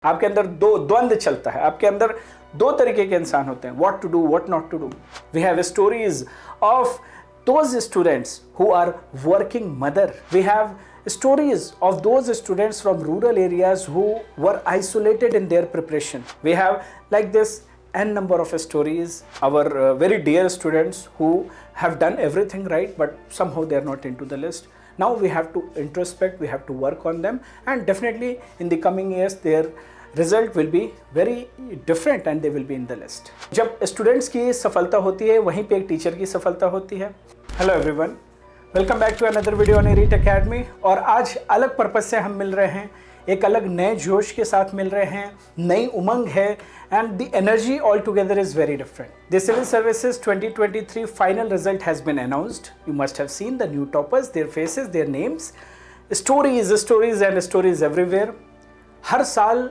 आपके अंदर दो द्वंद्व चलता है, आपके अंदर दो तरीके के इंसान होते हैं, what to do what not to do. We have stories of those students who are working mother. We have stories of those students from rural areas who were isolated in their preparation. We have like this n number of stories, our very dear students who have done everything right but somehow they are not into the list. Now we have to introspect, we have to work on them, and definitely in the coming years their result will be very different and they will be in the list. जब students की सफलता होती है वहीं पे एक teacher की सफलता होती है। Hello everyone, welcome back to another video on Erit Academy. और आज अलग पर्पस से हम मिल रहे हैं, एक अलग नए जोश के साथ मिल रहे हैं, नई उमंग है and the energy altogether is very different. The Civil Services 2023 final result has been announced. You must have seen the new toppers, their faces, their names, stories and stories everywhere. हर साल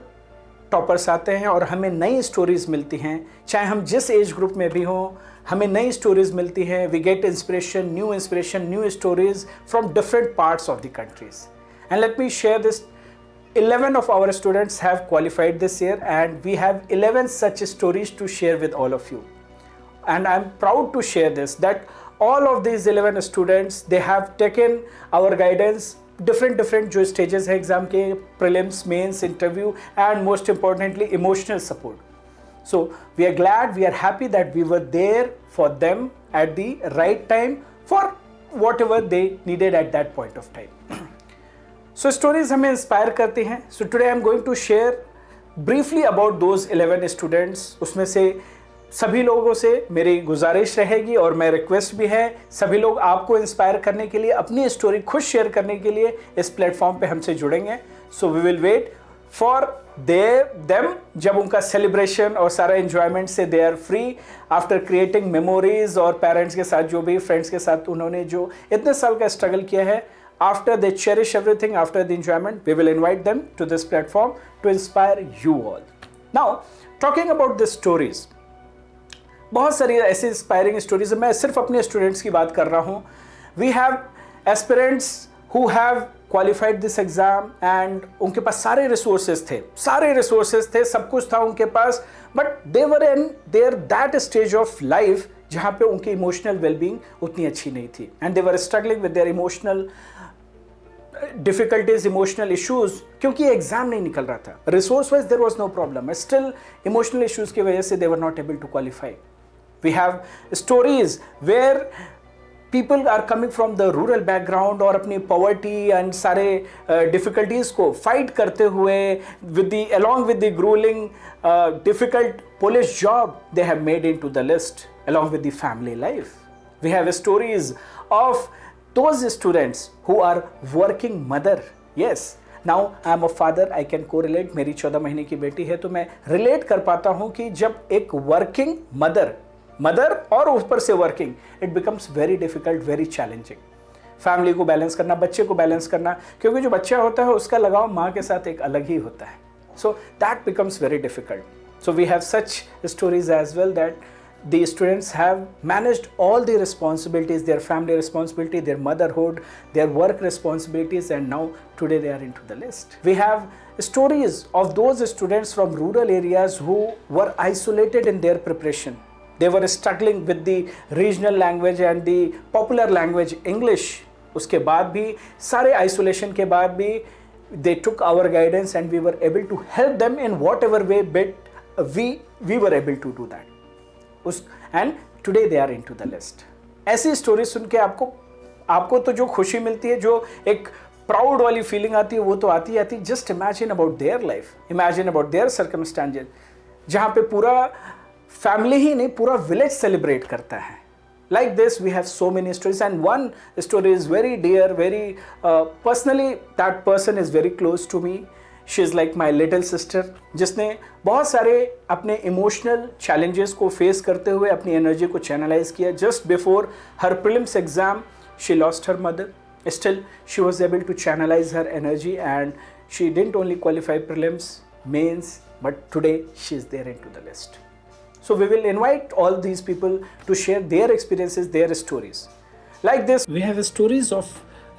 टॉपर्स आते हैं और हमें नई stories मिलती हैं, चाहे हम जिस एज ग्रुप में भी हों, हमें नई स्टोरीज मिलती हैं। We get inspiration, new stories from different parts of the countries. And let me share this, 11 of our students have qualified this year and we have 11 such stories to share with all of you. And I'm proud to share this, that all of these 11 students, they have taken our guidance, different जो stages है exam के, prelims, mains, interview, and most importantly emotional support. So we are glad, we are happy that we were there for them at the right time for whatever they needed at that point of time. So stories हमें inspire करती हैं. So today I am going to share briefly about those 11 students. उसमें से सभी लोगों से मेरी गुजारिश रहेगी और मैं रिक्वेस्ट भी है, सभी लोग आपको इंस्पायर करने के लिए, अपनी स्टोरी खुद शेयर करने के लिए इस प्लेटफॉर्म पे हमसे जुड़ेंगे. So we will wait for them जब उनका सेलिब्रेशन और सारा एंजॉयमेंट से they are free after creating memories, और पेरेंट्स के साथ जो भी, फ्रेंड्स के साथ उन्होंने जो इतने साल का स्ट्रगल किया है, after they cherish everything, after the enjoyment, we will invite them to this platform to inspire you all. Now talking about the stories, बहुत सारी ऐसी इंस्पायरिंग स्टोरीज, मैं सिर्फ अपने स्टूडेंट्स की बात कर रहा हूँ. We have aspirants who have qualified this exam and उनके पास सारे रिसोर्सेज थे, सब कुछ था उनके पास, but they were in their that stage of life जहाँ पे उनकी इमोशनल वेलबींग उतनी अच्छी नहीं थी, and they were struggling with their emotional difficulties, emotional issues, क्योंकि एग्जाम नहीं निकल रहा था. Resource wise there was no problem, still emotional issues की वजह से दे वर not able to qualify. We have stories where people are coming from the rural background और अपनी पॉवर्टी एंड सारे डिफिकल्टीज को फाइट करते हुए along with the grueling difficult police job, they have made into the list along with the family life. We have stories of those students who are working mother. Yes, now I am a father, I can correlate. मेरी 14 महीने की बेटी है तो मैं relate कर पाता हूँ कि जब एक वर्किंग मदर और ऊपर से working, it becomes very difficult, very challenging. Family को बैलेंस करना, बच्चे को बैलेंस करना, क्योंकि जो बच्चा होता है उसका लगाव माँ के साथ एक अलग ही होता है. So that becomes very difficult. So we have such stories as well that the students have managed all the responsibilities, their family responsibility, their motherhood, their work responsibilities, and now today they are into the list. We have stories of those students from rural areas who were isolated in their preparation. They were struggling with the regional language and the popular language English. उसके बाद भी, सारे isolation के बाद भी, they took our guidance and we were able to help them in whatever way bit we were able to do that. And today they are into the list. ऐसी story सुन के आपको तो जो खुशी मिलती है, जो एक प्राउड वाली फीलिंग आती है, वो तो आती आती. Just imagine about their life, imagine about their circumstances, जहाँ पे पूरा फैमिली ही नहीं, पूरा विलेज सेलिब्रेट करता है. Like this we have so many stories, and one story is very dear, very personally that person is very close to me. She is like my little sister, जिसने बहुत सारे अपने emotional challenges को face करते हुए अपनी energy को channelise किया. Just before her prelims exam she lost her mother. Still she was able to channelize her energy and she didn't only qualify prelims, mains, but today she is there into the list. So we will invite all these people to share their experiences, their stories. Like this, we have stories of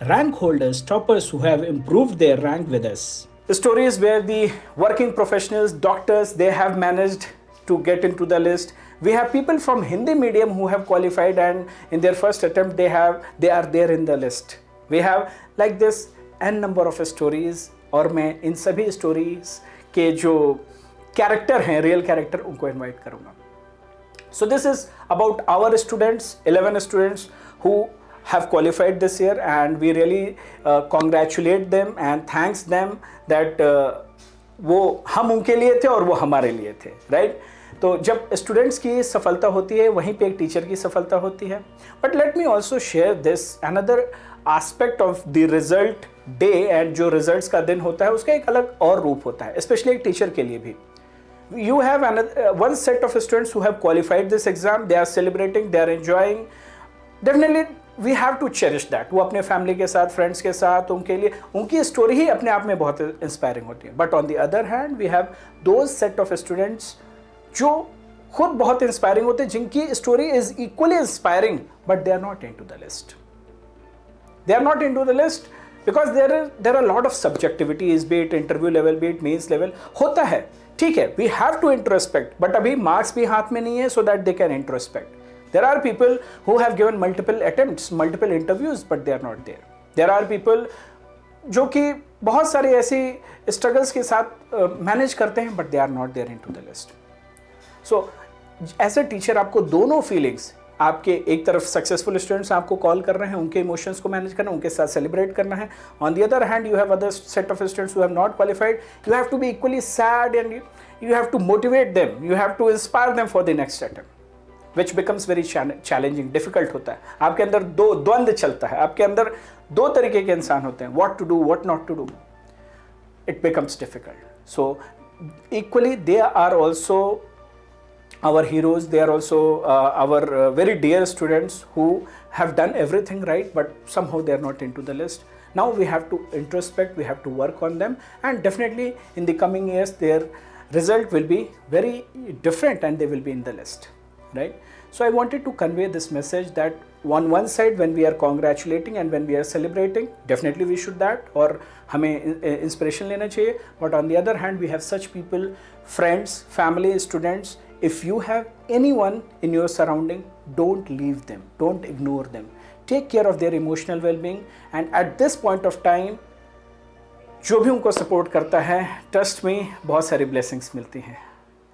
rank holders, toppers who have improved their rank with us. stories where the working professionals, doctors, they have managed to get into the list. We have people from Hindi medium who have qualified and in their first attempt they are there in the list. We have like this n number of stories और मैं इन सभी stories के जो character हैं, real character, उनको invite करूँगा. So this is about our students, 11 students who have qualified this year, and we really congratulate them and thanks them that वो हम उनके लिए थे और वो हमारे लिए थे, right? तो जब स्टूडेंट्स की सफलता होती है वहीं पे एक टीचर की सफलता होती है. But let me also share this another aspect of the result day, and जो रिजल्ट्स का दिन होता है उसका एक अलग और रूप होता है, स्पेशली एक टीचर के लिए भी. You have one set of students who have qualified this exam. They are celebrating, they are enjoying. Definitely we have to cherish that. वो अपने फैमिली के साथ, फ्रेंड्स के साथ, उनके लिए उनकी स्टोरी ही अपने आप में बहुत इंस्पायरिंग होती है. But on the other hand we have those set of students जो खुद बहुत इंस्पायरिंग होते हैं, जिनकी story is equally inspiring, but they are not into the list. They are not into the list because there are a lot of subjectivities, be it interview level, be it means level. होता है, ठीक है, we have to introspect, but अभी marks भी हाथ में नहीं है so that they can introspect. There are people who have given multiple attempts, multiple interviews, but they are not there. There are people जो कि बहुत सारी ऐसी struggles के साथ manage करते हैं, but they are not there into the list. So as a teacher आपको दोनों feelings, आपके एक तरफ सक्सेसफुल स्टूडेंट्स आपको कॉल कर रहे हैं, उनके इमोशंस को मैनेज करना है, उनके साथ सेलिब्रेट करना है. On the other hand you have other set of students who have not qualified. You have to be equally sad and you have to motivate them, you have to inspire them for the next attempt, which becomes very challenging, difficult होता है. आपके अंदर दो द्वंद्व चलता है, आपके अंदर दो तरीके के इंसान होते हैं, what to do, what not to do. It becomes difficult. So equally they are also our heroes, they are also our very dear students who have done everything right, but somehow they are not into the list. Now we have to introspect, we have to work on them, and definitely in the coming years their result will be very different and they will be in the list, right? So I wanted to convey this message that on one side when we are congratulating and when we are celebrating, definitely we should that, और हमें inspiration लेना चाहिए. But on the other hand we have such people, friends, family, students. If you have anyone in your surrounding, don't leave them, don't ignore them. Take care of their emotional well-being, and at this point of time, जो भी उनको support करता है, trust me, बहुत सारी blessings मिलती हैं.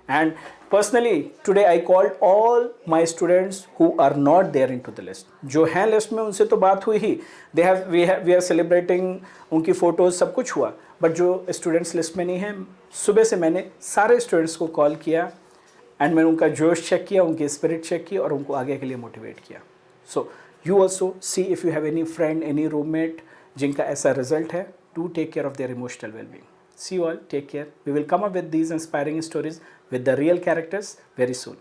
And personally, today I called all my students who are not there into the list. जो हैं list में उनसे तो बात हुई ही. We are celebrating, उनकी photos सब कुछ हुआ. But जो students list में नहीं हैं, सुबह से मैंने सारे students को call किया. एंड मैंने उनका जोश चेक किया, उनकी स्पिरिट चेक की और उनको आगे के लिए मोटिवेट किया. So you also see if you have any friend, any roommate जिनका ऐसा रिजल्ट है, do take care of their emotional wellbeing. See you all, take care. We will come up with these inspiring stories with the real characters very soon.